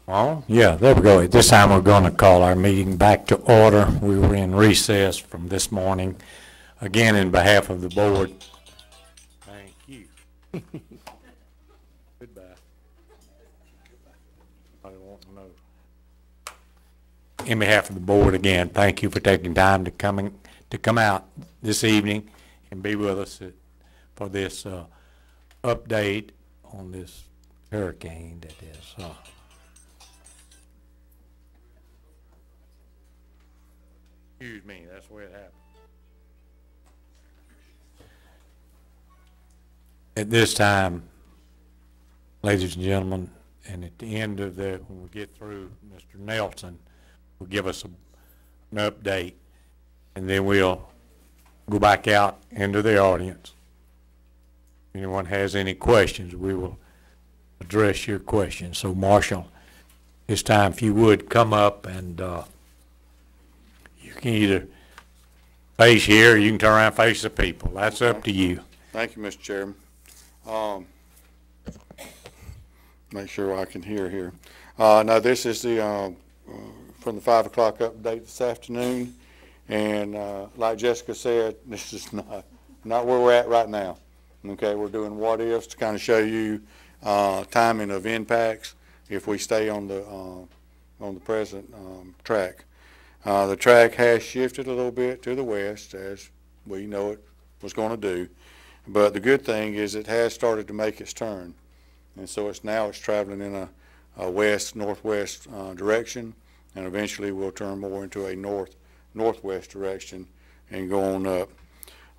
Oh, yeah, there we go. At this time, we're going to call our meeting back to order. We were in recess from this morning. Again, in behalf of the board, thank you. Goodbye. I want to know. In behalf of the board, again, thank you for taking time to come out this evening and be with us for this update on this hurricane that is. Excuse me, that's where it happened. At this time, ladies and gentlemen, and at the end of when we get through, Mr. Nelson will give us an update, and then we'll go back out into the audience. If anyone has any questions, we will address your questions. So, Marshall, this time, if you would come up and you can either face here or you can turn around and face the people. That's up to you. Thank you, Mr. Chairman. Make sure I can hear here. Now, this is the from the 5 o'clock update this afternoon. And like Jessica said, this is not where we're at right now. Okay, we're doing what ifs to kind of show you timing of impacts if we stay on the present track. The track has shifted a little bit to the west, as we know it was going to do. But the good thing is it has started to make its turn. And so it's traveling in a west-northwest direction, and eventually will turn more into a northwest direction and go on up.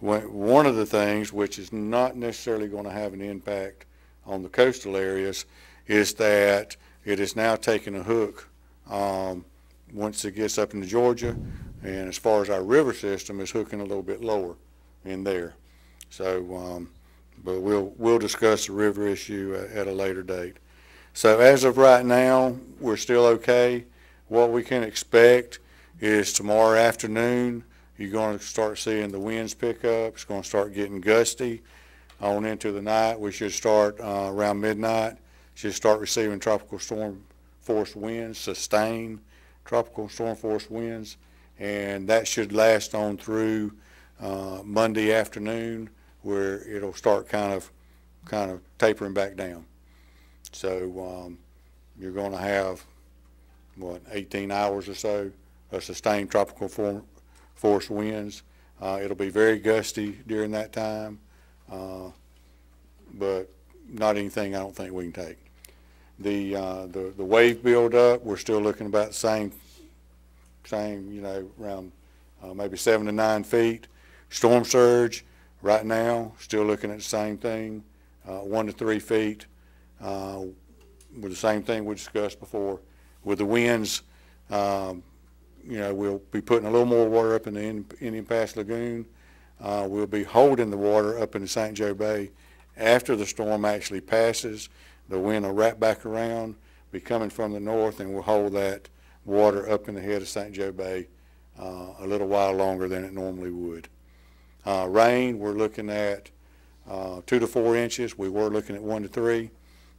One of the things which is not necessarily going to have an impact on the coastal areas is that it is now taking a hook once it gets up into Georgia, and as far as our river system is hooking a little bit lower in there. So, but we'll discuss the river issue at a later date. So as of right now, we're still okay. What we can expect is tomorrow afternoon, you're going to start seeing the winds pick up. It's going to start getting gusty on into the night. We should start around midnight. Should start receiving tropical storm force winds, sustained tropical storm force winds, and that should last on through Monday afternoon, where it'll start kind of tapering back down. So you're going to have 18 hours or so of sustained tropical force winds. It'll be very gusty during that time, but not anything I don't think we can take. The wave build up, we're still looking about the same, you know, around maybe 7 to 9 feet. Storm surge right now, still looking at the same thing, 1 to 3 feet, with the same thing we discussed before. With the winds, you know, we'll be putting a little more water up in the Indian Pass Lagoon. We'll be holding the water up in the St. Joe Bay. After the storm actually passes, the wind will wrap back around, be coming from the north, and we'll hold that water up in the head of St. Joe Bay a little while longer than it normally would. Rain, we're looking at 2 to 4 inches. We were looking at 1 to 3.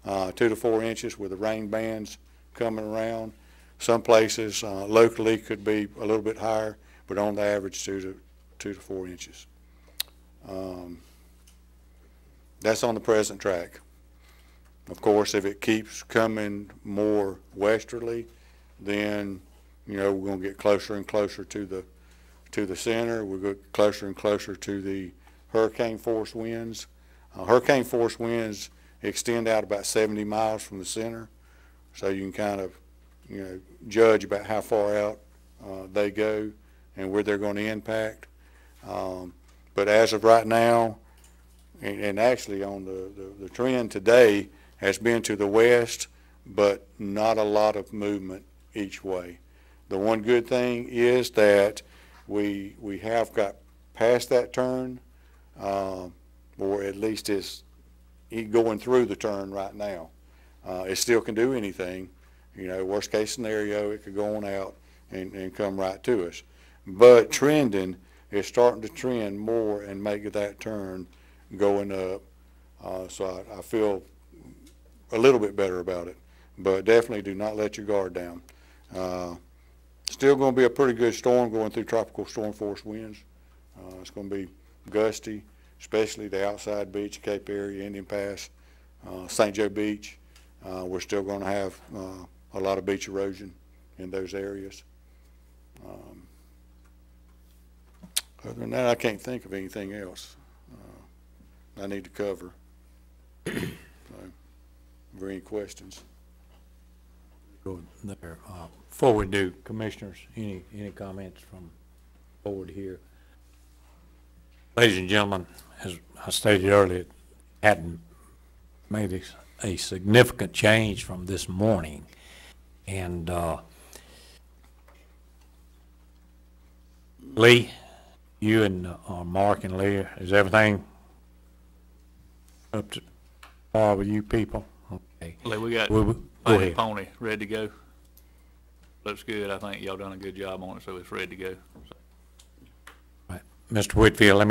2 to 4 inches with the rain bands coming around. Some places locally could be a little bit higher, but on the average 2 to 4 inches. That's on the present track. Of course, if it keeps coming more westerly, then you know we're going to get closer and closer to the center. We'll get closer and closer to the hurricane force winds. Hurricane force winds extend out about 70 miles from the center, so you can kind of judge about how far out they go and where they're going to impact. But as of right now, and actually on the trend today has been to the west, but not a lot of movement each way. The one good thing is that we have got past that turn, or at least it's going through the turn right now. It still can do anything. You know, worst case scenario, it could go on out and come right to us. But trending is starting to trend more and make that turn going up. So I feel a little bit better about it. but definitely do not let your guard down. Still going to be a pretty good storm going through tropical storm force winds. It's going to be gusty, especially the outside beach, Cape area, Indian Pass, St. Joe Beach. We're still going to have a lot of beach erosion in those areas. Other than that, I can't think of anything else I need to cover. So, are there any questions? Go there. Before we do, commissioners, any comments from forward here? Ladies and gentlemen, as I stated earlier, it hadn't made a significant change from this morning, and Lee, you and Mark and Lee, is everything up to par with you people? Okay. Lee, we got Go ahead. Pony ready to go. Looks good. I think y'all done a good job on it, so it's ready to go. Right. Mr. Whitfield,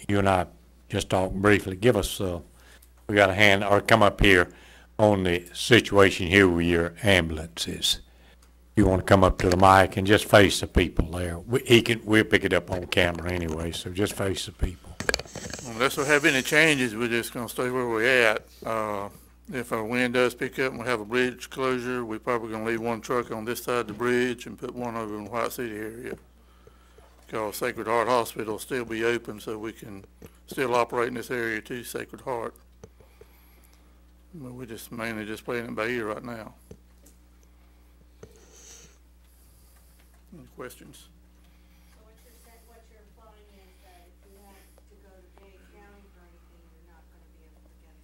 you and I just talk briefly. Give us, we got a hand, or come up here on the situation here with your ambulances. You want to come up to the mic and just face the people there. We'll pick it up on camera anyway, so just face the people. Unless we have any changes, we're just gonna stay where we're at. If our wind does pick up and we have a bridge closure, we're probably gonna leave one truck on this side of the bridge and put one over in the White City area. Because Sacred Heart Hospital will still be open, so we can still operate in this area too, Sacred Heart. But we're just mainly just playing it by ear right now. Any questions? So what you're implying is that if you have to go to Dade County for anything, you're not gonna be able to get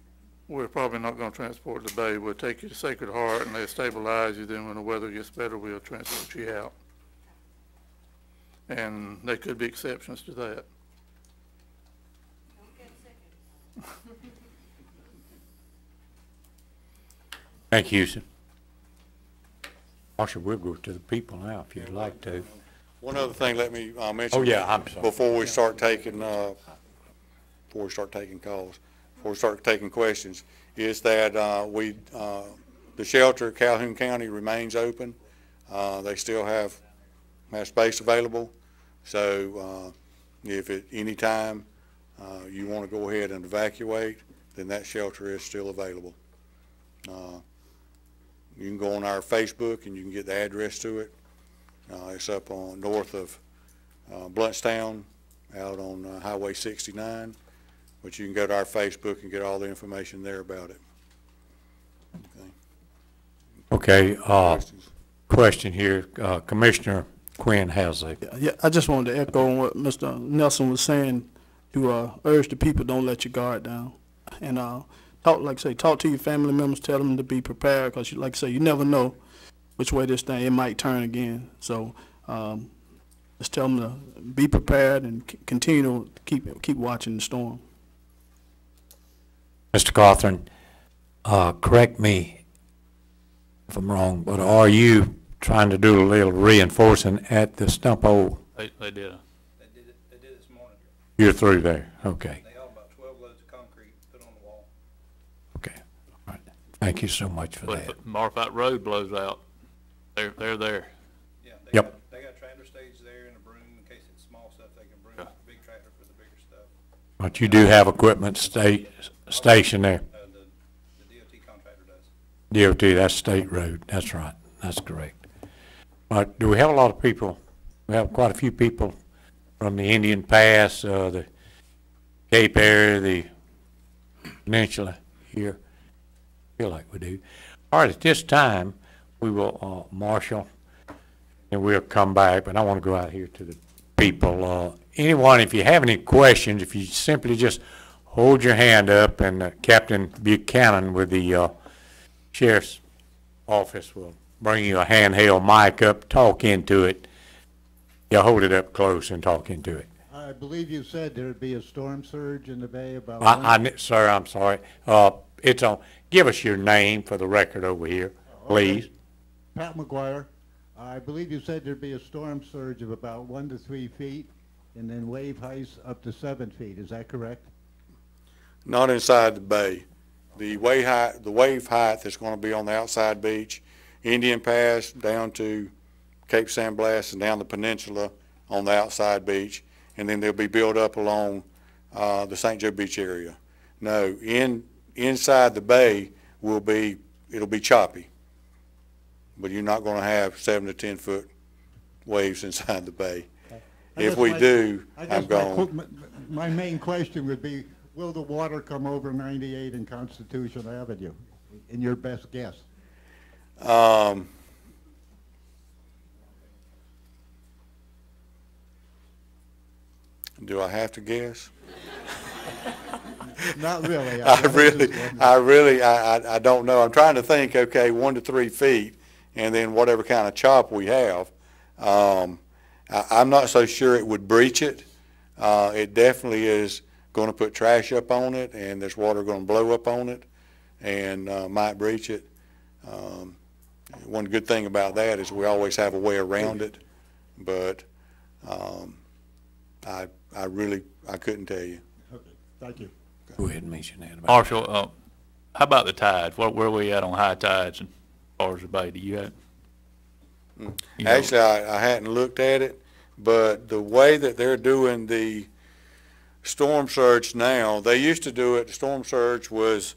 there? We're probably not gonna transport the bay. We'll take you to Sacred Heart and they'll stabilize you. Then when the weather gets better, we'll transport you out. And there could be exceptions to that. Don't get sick. Thank you, sir. Marshall, we'll go to the people now if you'd like to. One other thing, let me mention. Oh, yeah, I'm sorry. Before we start taking calls, before we start taking questions, is that the shelter, Calhoun County, remains open. They still have space available. So if at any time you want to go ahead and evacuate, then that shelter is still available. You can go on our Facebook and you can get the address to it. It's up on north of Bluntstown, out on Highway 69. But you can go to our Facebook and get all the information there about it. Okay, Questions? question here. Commissioner Quinn has a, Yeah, I just wanted to echo on what Mr. Nelson was saying, to urge the people, don't let your guard down. And talk to your family members, tell them to be prepared, because like I say, you never know which way this thing, it might turn again. So just tell them to be prepared and continue to keep watching the storm. Mr. Cawthorn, correct me if I'm wrong, but are you trying to do a little reinforcing at the stump hole? They did. They did it this morning. You're through there, okay. They all about 12 loads of concrete put on the wall. Okay, all right. Thank you so much for But that. if Mark, that road blows out, they're there. Yeah. Yep. They got tractor stage there and a broom in case it's small stuff. They can bring Yeah. the big tractor for the bigger stuff. But you do have equipment stationed there. The DOT contractor does. DOT, that's state road, that's right, that's correct. Do we have a lot of people? We have quite a few people from the Indian Pass, the Cape area, the peninsula here. Feel like we do. All right, at this time, we will marshal, and we'll come back, but I want to go out here to the people. Anyone, if you have any questions, if you simply just hold your hand up, and Captain Buchanan with the Sheriff's Office will bring you a handheld mic up, talk into it. You hold it up close and talk into it. I believe you said there'd be a storm surge in the bay about. Sir, I'm sorry. It's on. Give us your name for the record over here, please. Pat McGuire. I believe you said there'd be a storm surge of about 1 to 3 feet, and then wave heights up to 7 feet. Is that correct? Not inside the bay. The wave height that's gonna be on the outside beach, Indian Pass down to Cape San Blas and down the peninsula on the outside beach, and then they'll be built up along the St. Joe Beach area. No, inside the bay it'll be choppy, but you're not gonna have 7 to 10 foot waves inside the bay. If we do, I'm gone. My main question would be, will the water come over 98 and Constitution Avenue, in your best guess? Do I have to guess? Not really. I don't know. I'm trying to think, okay, 1 to 3 feet, and then whatever kind of chop we have. I'm not so sure it would breach it. It definitely is going to put trash up on it, and there's water going to blow up on it, and might breach it. One good thing about that is we always have a way around it, but I couldn't tell you. Okay, thank you. Go ahead and mention that. Marshall, how about the tides? Where are we at on high tides as far as the bay? Do you have? You know, Actually, I hadn't looked at it, but the way that they're doing the storm surge now, they used to do it, the storm surge was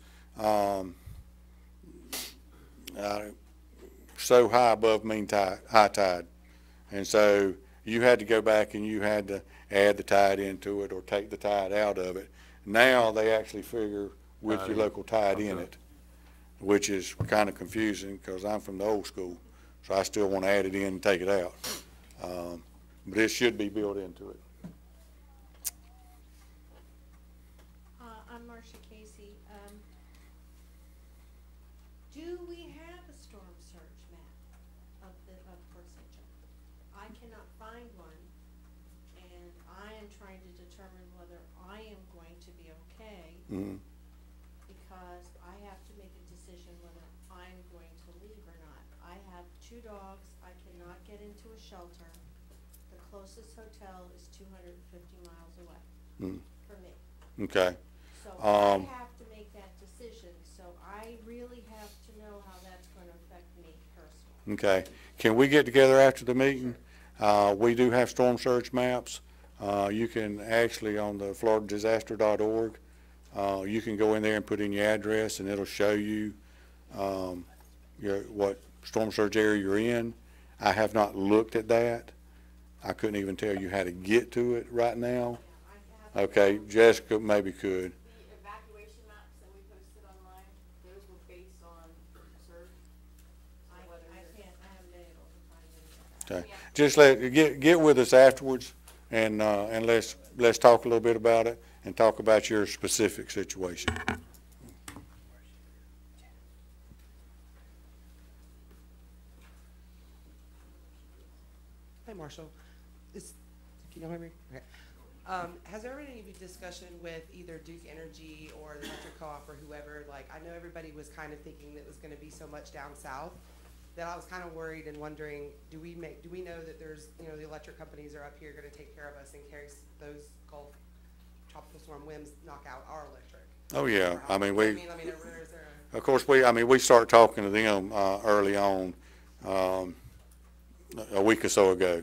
so high above mean tide, high tide. And so you had to go back and you had to add the tide into it or take the tide out of it. Now they actually figure with your local tide in it, which is kind of confusing because I'm from the old school. So I still want to add it in and take it out. But it should be built into it. I'm Marcia Casey. Do we have a storm surge map of Port St. Joe? I cannot find one, and I am trying to determine whether I am going to be okay, Mhm. because I have to make a decision whether I'm going to leave or not. I have 2 dogs. I cannot get into a shelter. The closest hotel is 250 miles away Mm. for me. Okay. So I Um, have to make that decision, so I really have to know how that's gonna affect me personally. Okay. Can we get together after the meeting? We do have storm surge maps. You can actually, on the floridadisaster.org, you can go in there and put in your address and it'll show you what storm surge area you're in. I have not looked at that. I couldn't even tell you how to get to it right now. I have Okay, Jessica maybe could. The evacuation maps that we posted online, those were based on surge. I haven't been able to find any of that. Okay. Just get with us afterwards and let's talk a little bit about it and talk about your specific situation. Hi, Marshall. Can you hear me? Okay. Has there been any discussion with either Duke Energy or the electric co-op or whoever? Like, I know everybody was kind of thinking that it was going to be so much down south that I was kind of worried and wondering, do we know that there's, the electric companies are up here going to take care of us in case those Gulf tropical storm winds knock out our electric? Oh, yeah. I mean, is there of course, we start talking to them early on, a week or so ago.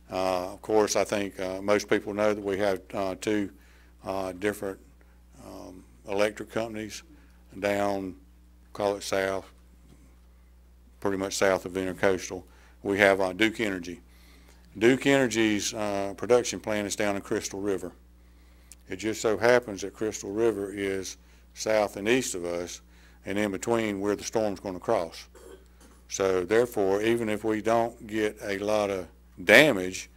Of course, I think most people know that we have 2 different electric companies down, call it south, pretty much south of Intercoastal. We have Duke Energy. Duke Energy's production plant is down in Crystal River. It just so happens that Crystal River is south and east of us, and in between where the storm's going to cross. So therefore, even if we don't get a lot of damage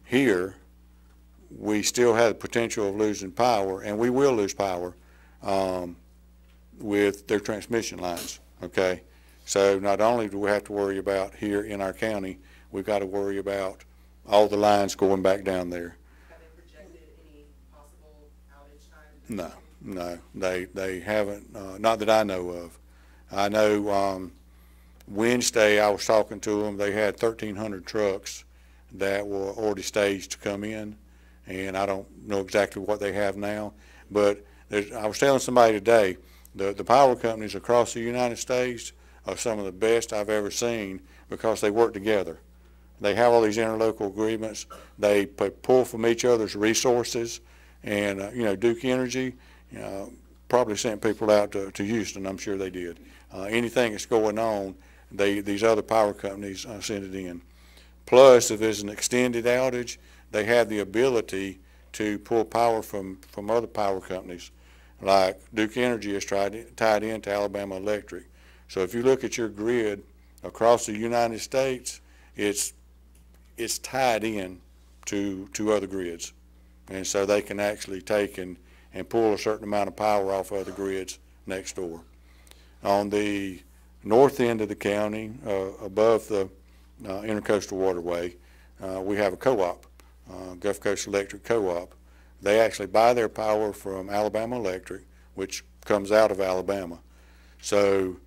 here, we still have the potential of losing power, and we will lose power with their transmission lines, okay? So not only do we have to worry about here in our county, we've got to worry about all the lines going back down there. have they projected any possible outage time? No, they haven't, not that I know of. I know Wednesday I was talking to them, they had 1,300 trucks that were already staged to come in, and I don't know exactly what they have now, but I was telling somebody today, The power companies across the United States are some of the best I've ever seen because they work together. They have all these interlocal agreements. They pull from each other's resources. And, Duke Energy probably sent people out to Houston. I'm sure they did. Anything that's going on, these other power companies send it in. Plus, if there's an extended outage, they have the ability to pull power from other power companies. Like Duke Energy is tied into Alabama Electric. So if you look at your grid across the United States, it's tied in to other grids. And so they can actually take and pull a certain amount of power off other grids next door. On the north end of the county, above the Intercoastal Waterway, we have a co-op, Gulf Coast Electric Co-op. They actually buy their power from Alabama Electric, which comes out of Alabama. So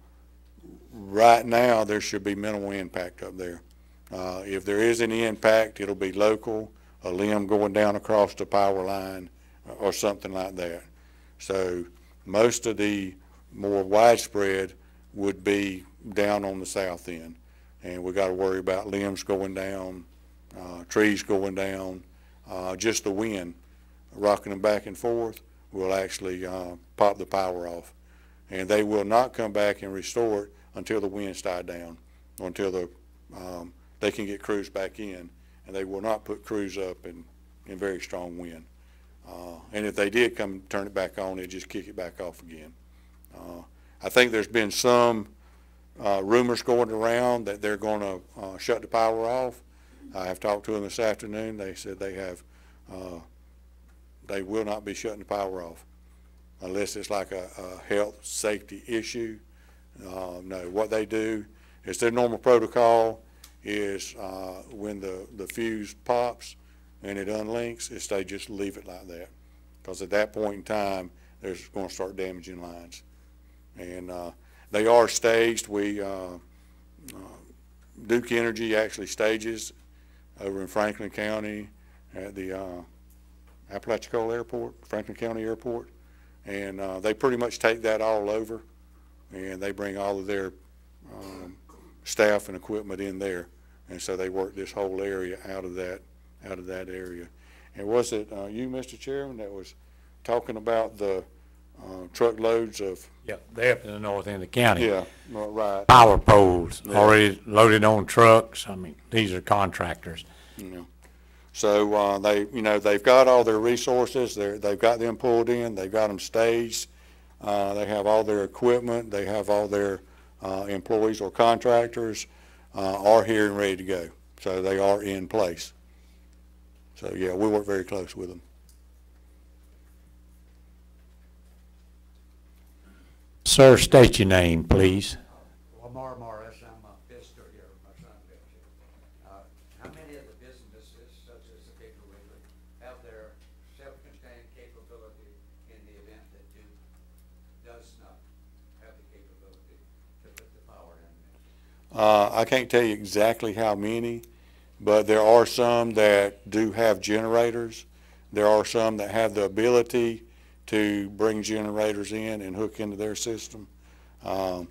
right now there should be minimal impact up there. If there is any impact, it'll be local, a limb going down across the power line or something like that. So most of the more widespread would be down on the south end. And we got to worry about limbs going down, trees going down, just the wind rocking them back and forth will actually pop the power off. And they will not come back and restore it until the winds die down, or until they can get crews back in. And they will not put crews up in very strong wind. And if they did come turn it back on, they'd just kick it back off again. I think there's been some rumors going around that they're going to shut the power off. I have talked to them this afternoon. They said they will not be shutting the power off unless it's like a health safety issue. No, what they do is their normal protocol is when the fuse pops and it unlinks, they just leave it like that, because at that point in time they're going to start damaging lines. And they are staged. Duke Energy actually stages over in Franklin County at the Apalachicola Airport, Franklin County Airport, and they pretty much take that all over, and they bring all of their staff and equipment in there, and so they work this whole area out of that area. And was it you, Mr. Chairman, that was talking about the truckloads of? Yeah, they're up in the north end of the county. Yeah, right. Power poles Yeah. already loaded on trucks. I mean, these are contractors. So they've got all their resources. They've got them pulled in. They've got them staged. They have all their equipment. They have all their employees or contractors are here and ready to go. So they are in place. So yeah, we work very close with them. Sir, state your name, please. Lamar Morris, I'm a visitor here, my son lives here. How many of the businesses, such as the Piggly Wiggly, have their self-contained capability in the event that Duke does not have the capability to put the power in there? I can't tell you exactly how many, but there are some that do have generators. There are some that have the ability to bring generators in and hook into their system. I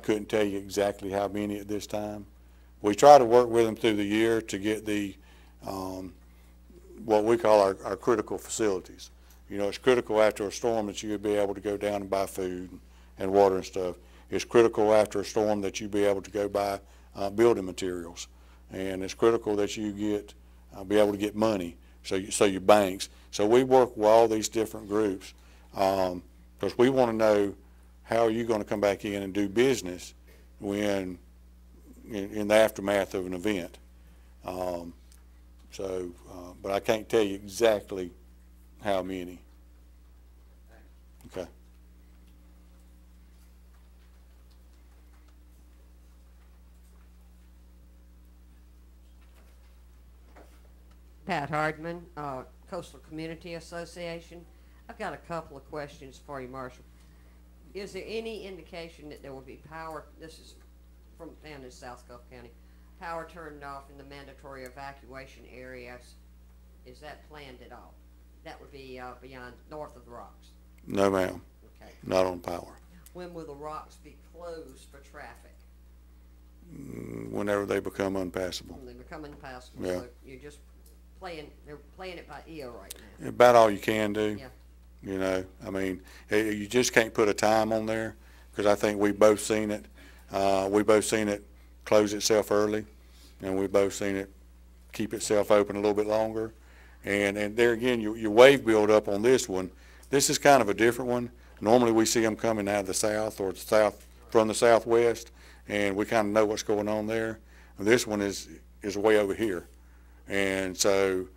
couldn't tell you exactly how many at this time. We try to work with them through the year to get the what we call our critical facilities. You know, it's critical after a storm that you be able to go down and buy food and water and stuff. It's critical after a storm that you be able to go buy building materials, and it's critical that you get be able to get money. So your banks. So we work with all these different groups because we want to know how are you going to come back in and do business when in the aftermath of an event. But I can't tell you exactly how many. Okay. Pat Hardman, Coastal Community Association. I've got a couple of questions for you, Marshall. Is there any indication that there will be power, this is from down in South Gulf County, power turned off in the mandatory evacuation areas? Is that planned at all? That would be beyond, north of the rocks. No, ma'am. Okay. not on power. When will the rocks be closed for traffic? Whenever they become unpassable. When they become impassable? Yeah. So you're just they're playing it by ear right now? About all you can do. Yeah. You know, I mean, you just can't put a time on there, because I think we both seen it. We both seen it close itself early, and we both seen it keep itself open a little bit longer. And there again, your wave build up on this one, this is kind of a different one. Normally we see them coming out of the south or from the southwest, and we kind of know what's going on there. And this one is way over here. And so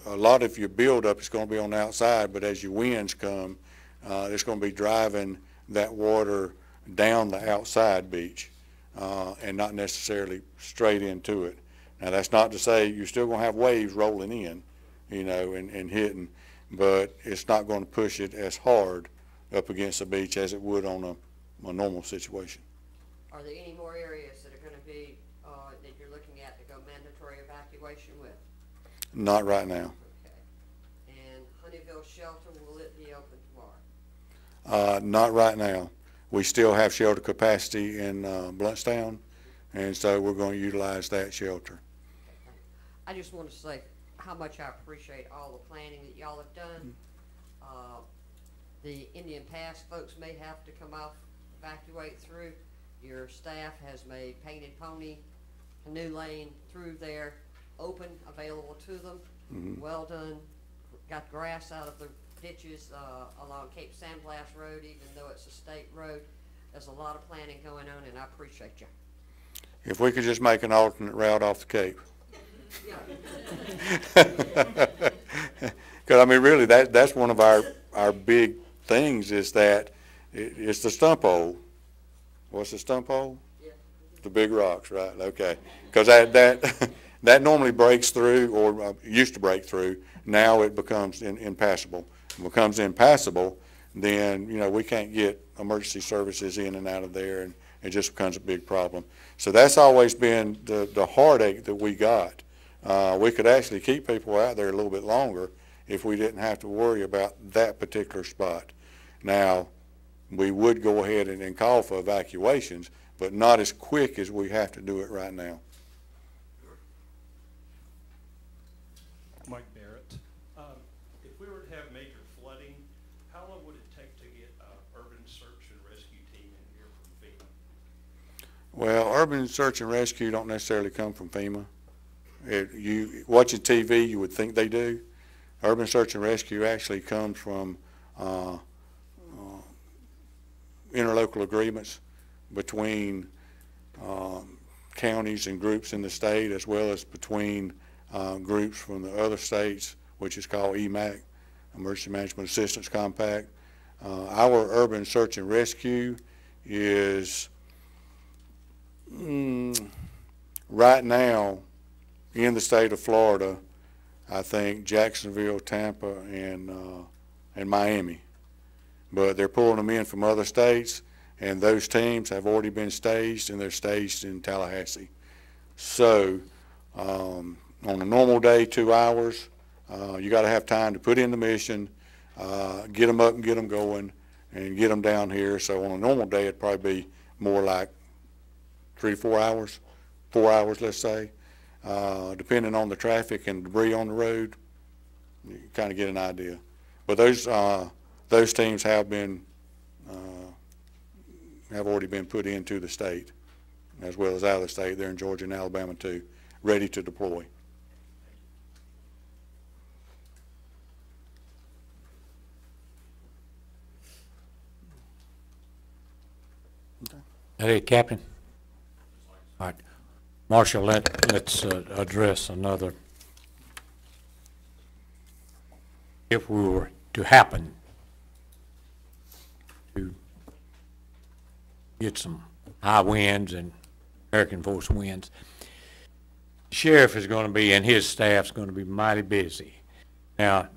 a lot of your buildup is going to be on the outside, but as your winds come, it's going to be driving that water down the outside beach and not necessarily straight into it. Now, that's not to say you're still going to have waves rolling in, you know, and hitting, but it's not going to push it as hard up against the beach as it would on a normal situation. Are there any more areas that are going to be, that you're looking at to go mandatory evacuation with? Not right now. Okay. And Honeyville Shelter, will it be open tomorrow? Not right now. We still have shelter capacity in Bluntstown, and so we're going to utilize that shelter. I just want to say how much I appreciate all the planning that y'all have done. The Indian Pass folks may have to come off, evacuate through. Your staff has made Painted Pony, Canoe Lane through there, open, available to them. Mm-hmm. Well done. Got grass out of the ditches along Cape Sandblast Road, even though it's a state road. There's a lot of planning going on, and I appreciate you. If we could just make an alternate route off the Cape. Because I mean, really, that's one of our big things is that it's the stump hole. What's the stump hole? Yeah. The big rocks, right? Okay. Because that normally breaks through, or used to break through. Now it becomes impassable. It becomes impassable, then you know we can't get emergency services in and out of there, and it just becomes a big problem. So that's always been the heartache that we got. We could actually keep people out there a little bit longer if we didn't have to worry about that particular spot. Now, we would go ahead and call for evacuations, but not as quick as we have to do it right now. Mike Barrett. If we were to have major flooding, how long would it take to get an urban search and rescue team in here from FEMA? Well, urban search and rescue don't necessarily come from FEMA. You watching TV, you would think they do. Urban search and rescue actually comes from interlocal agreements between counties and groups in the state, as well as between groups from the other states, which is called EMAC, Emergency Management Assistance Compact. Our urban search and rescue is right now in the state of Florida, I think Jacksonville, Tampa, and Miami. But they're pulling them in from other states, and those teams have already been staged, and they're staged in Tallahassee. So on a normal day, 2 hours, you got to have time to put in the mission, get them up and get them going, and get them down here. So on a normal day, it'd probably be more like 3 to 4 hours, 4 hours, let's say. Depending on the traffic and debris on the road, you kind of get an idea. But those teams have already been put into the state, as well as out of the state. They're in Georgia and Alabama too, ready to deploy. Hey, Captain. All right. Marshall, let's address another. If we were to happen to get some high winds and hurricane force winds, the sheriff is going to be, and his staff's going to be mighty busy. Now,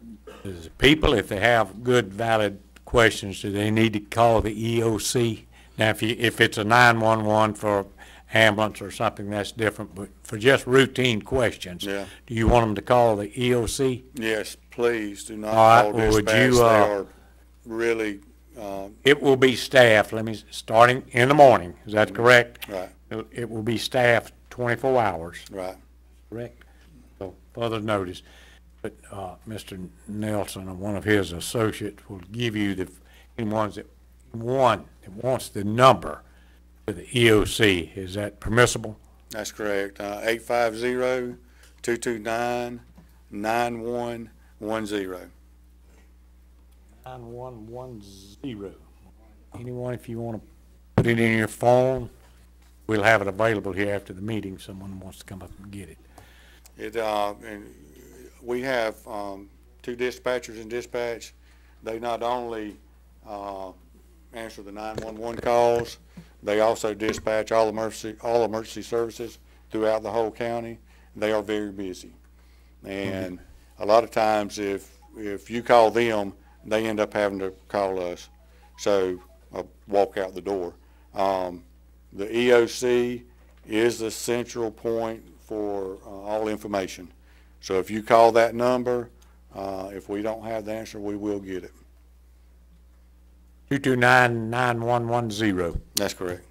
the people, if they have good, valid questions, do they need to call the EOC? Now, if it's a 911 for ambulance or something, that's different, but for just routine questions, Yeah. do you want them to call the EOC? Yes, please do not All right, call well, would dispatch. you, They are really, It will be staffed, starting in the morning, is that correct? right, It will be staffed 24 hours, right. correct? So further notice, but, Mr. Nelson or one of his associates will give you wants the number to the EOC. Is that permissible? That's correct. 850-229-9110. 9110. Anyone, if you want to put it in your phone, we'll have it available here after the meeting. Someone wants to come up and get it. And we have, two dispatchers in dispatch. They not only, answer the 911 calls, they also dispatch all emergency services throughout the whole county. They are very busy. And a lot of times if you call them, they end up having to call us. So walk out the door. The EOC is the central point for all information. So if you call that number, if we don't have the answer, we will get it. 229-9110. That's correct.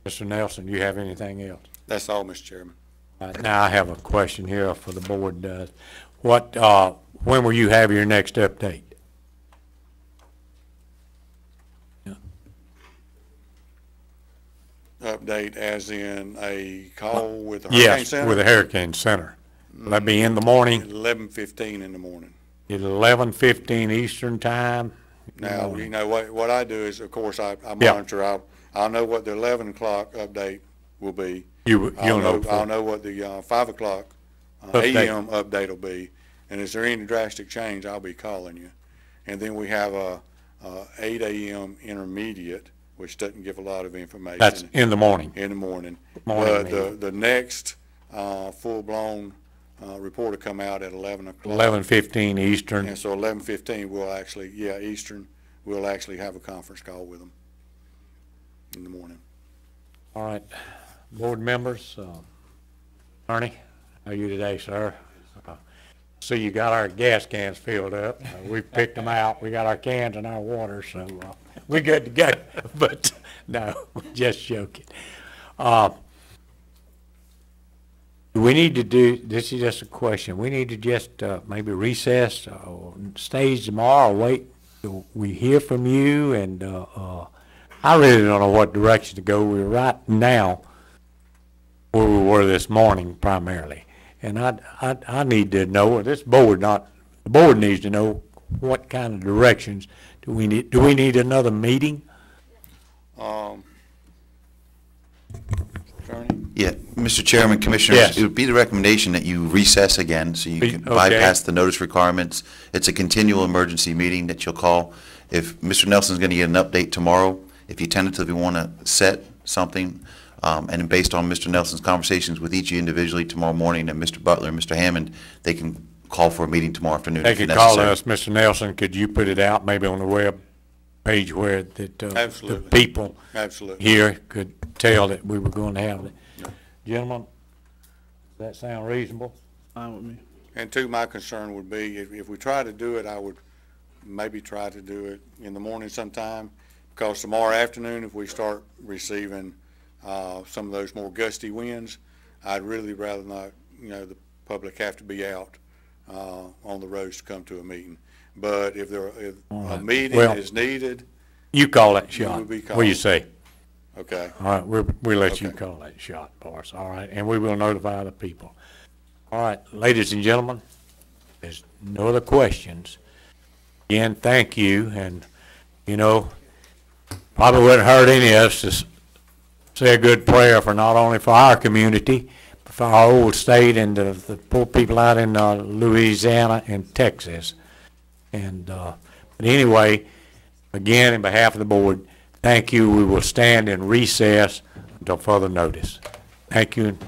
Mr. Nelson, do you have anything else? That's all, Mr. Chairman. Now I have a question here for the board. When will you have your next update? Update as in a call with the Hurricane Yes, Center? with the Hurricane Center. Will that be in the morning? 11:15 in the morning. 11:15 Eastern Time? Now, you know, what I do is, of course, I Yeah. monitor. I'll know what the 11 o'clock update will be. You'll know. I'll know what the 5 o'clock Update. AM update will be. And is there any drastic change, I'll be calling you. And then we have a 8 AM intermediate, which doesn't give a lot of information. That's in the morning. In the morning. Morning But meeting. the next full-blown report will come out at 11 o'clock. 11:15 Eastern. And so 11:15, we'll actually, Eastern, we'll actually have a conference call with them in the morning. All right. Board members, Ernie, how are you today, sir? See, you got our gas cans filled up. We picked them out. We got our cans and our water, so we're good to go. But, no, just joking. We need to this is just a question, we need to just maybe recess or stage tomorrow, or wait till we hear from you, and I really don't know what direction to go. We're right now where we were this morning primarily, and I need to know, or the board needs to know what kind of directions do we need another meeting? Attorney? Yeah, Mr. Chairman, Commissioners, Yes. it would be the recommendation that you recess again so you can Okay. bypass the notice requirements. It's a continual emergency meeting that you'll call. If Mr. Nelson's going to get an update tomorrow, if you tentatively want to set something, and based on Mr. Nelson's conversations with each individually tomorrow morning, and Mr. Butler and Mr. Hammond, they can call for a meeting tomorrow afternoon They if could necessary. call us, Mr. Nelson, could you put it out maybe on the web page where that the Absolutely. people Absolutely. here could tell that we were going to have it? Gentlemen, does that sound reasonable? Fine with me. And two, my concern would be, if we try to do it, I would maybe try to do it in the morning sometime, because tomorrow afternoon, if we start receiving some of those more gusty winds, I'd really rather not, the public have to be out on the roads to come to a meeting. But if a right. meeting Well- is needed, You call that You shot. would be What do you calling. say? okay, All right, we'll let you Okay. call that shot for us, all right? And we will notify the people. All right, ladies and gentlemen, there's no other questions. Again, thank you, and, probably wouldn't hurt any of us to say a good prayer for not only for our community, but for our old state and the poor people out in Louisiana and Texas. And, but anyway, again, in behalf of the board, thank you. We will stand in recess until further notice. Thank you, and